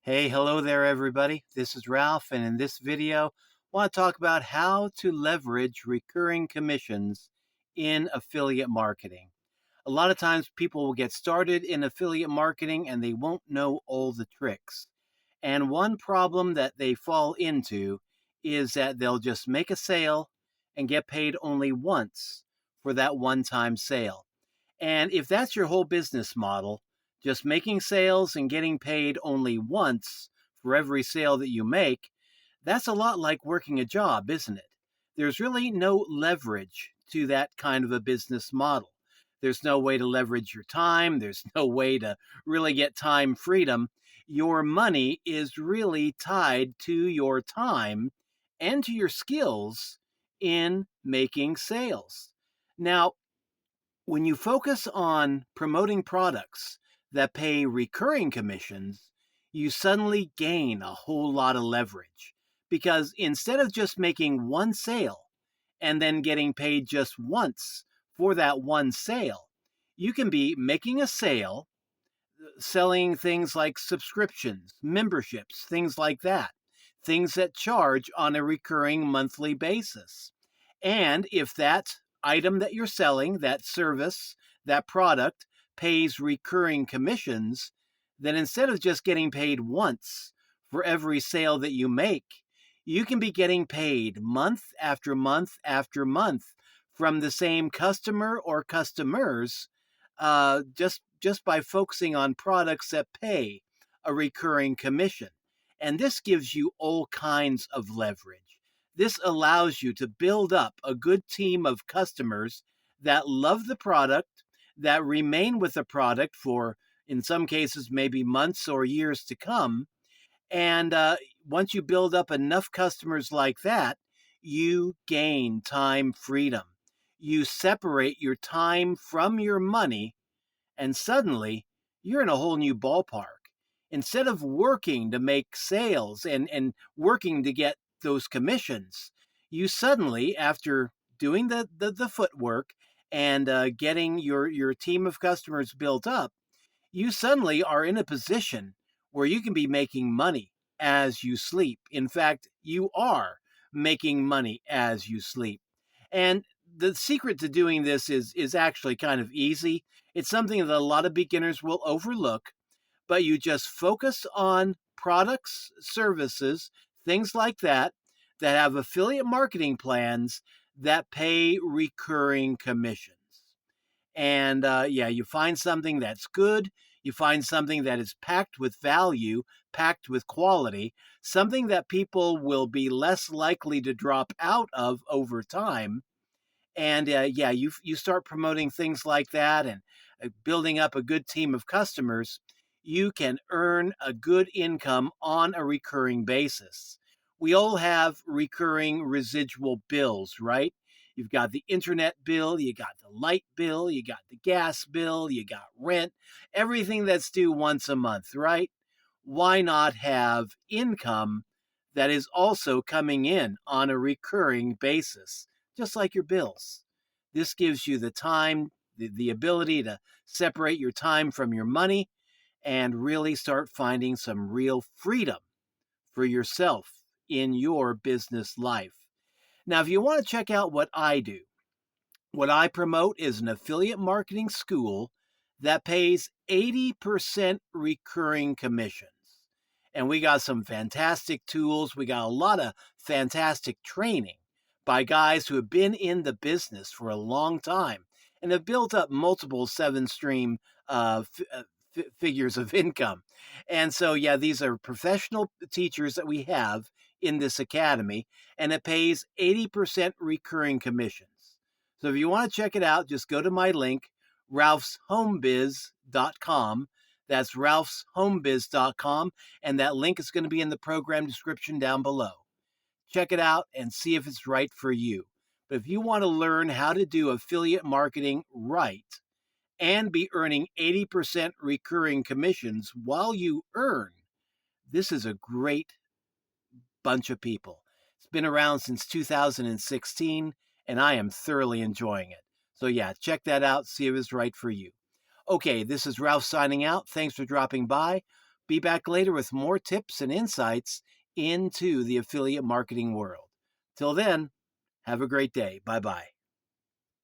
Hey, hello there, everybody. This is Ralph, and in this video, I want to talk about how to leverage recurring commissions in affiliate marketing. A lot of times, people will get started in affiliate marketing and they won't know all the tricks. And one problem that they fall into is that they'll just make a sale and get paid only once for that one time sale. And if that's your whole business model, just making sales and getting paid only once for every sale that you make, that's a lot like working a job, isn't it? There's really no leverage to that kind of a business model. There's no way to leverage your time. There's no way to really get time freedom. Your money is really tied to your time and to your skills in making sales. Now, when you focus on promoting products that pay recurring commissions, you suddenly gain a whole lot of leverage because instead of just making one sale and then getting paid just once for that one sale, you can be making a sale, selling things like subscriptions, memberships, things like that, things that charge on a recurring monthly basis. And if that item that you're selling, that service, that product pays recurring commissions, then instead of just getting paid once for every sale that you make, you can be getting paid month after month after month from the same customer or customers, just by focusing on products that pay a recurring commission. And this gives you all kinds of leverage. This allows you to build up a good team of customers that love the product, that remain with the product for, in some cases, maybe months or years to come. And once you build up enough customers like that, you gain time freedom. You separate your time from your money, and suddenly you're in a whole new ballpark. Instead of working to make sales and working to get those commissions, you suddenly, after doing the footwork and getting your team of customers built up, you suddenly are in a position where you can be making money as you sleep. In fact, you are making money as you sleep. And the secret to doing this is actually kind of easy. It's something that a lot of beginners will overlook, but you just focus on products, services, things like that that have affiliate marketing plans that pay recurring commissions. And yeah, you find something that's good. You find something that is packed with value, packed with quality, something that people will be less likely to drop out of over time. And yeah, you start promoting things like that and building up a good team of customers. You can earn a good income on a recurring basis. We all have recurring residual bills, right? You've got the internet bill, you got the light bill, you got the gas bill, you got rent, everything that's due once a month, right? Why not have income that is also coming in on a recurring basis, just like your bills? This gives you the time, the ability to separate your time from your money and really start finding some real freedom for yourself in your business life. Now, if you want to check out what I do, what I promote is an affiliate marketing school that pays 80% recurring commissions. And we got some fantastic tools. We got a lot of fantastic training by guys who have been in the business for a long time and have built up multiple seven stream figures of income. And so, yeah, these are professional teachers that we have in this academy, and it pays 80% recurring commissions. So if you want to check it out, just go to my link, ralphshomebiz.com. That's ralphshomebiz.com, and that link is going to be in the program description down below. Check it out and see if it's right for you. But if you want to learn how to do affiliate marketing right and be earning 80% recurring commissions while you earn, this is a great bunch of people. It's been around since 2016, and I am thoroughly enjoying it. So, yeah, check that out, see if it's right for you. Okay, this is Ralph signing out. Thanks for dropping by. be back later with more tips and insights into the affiliate marketing world. Till then, have a great day. Bye bye.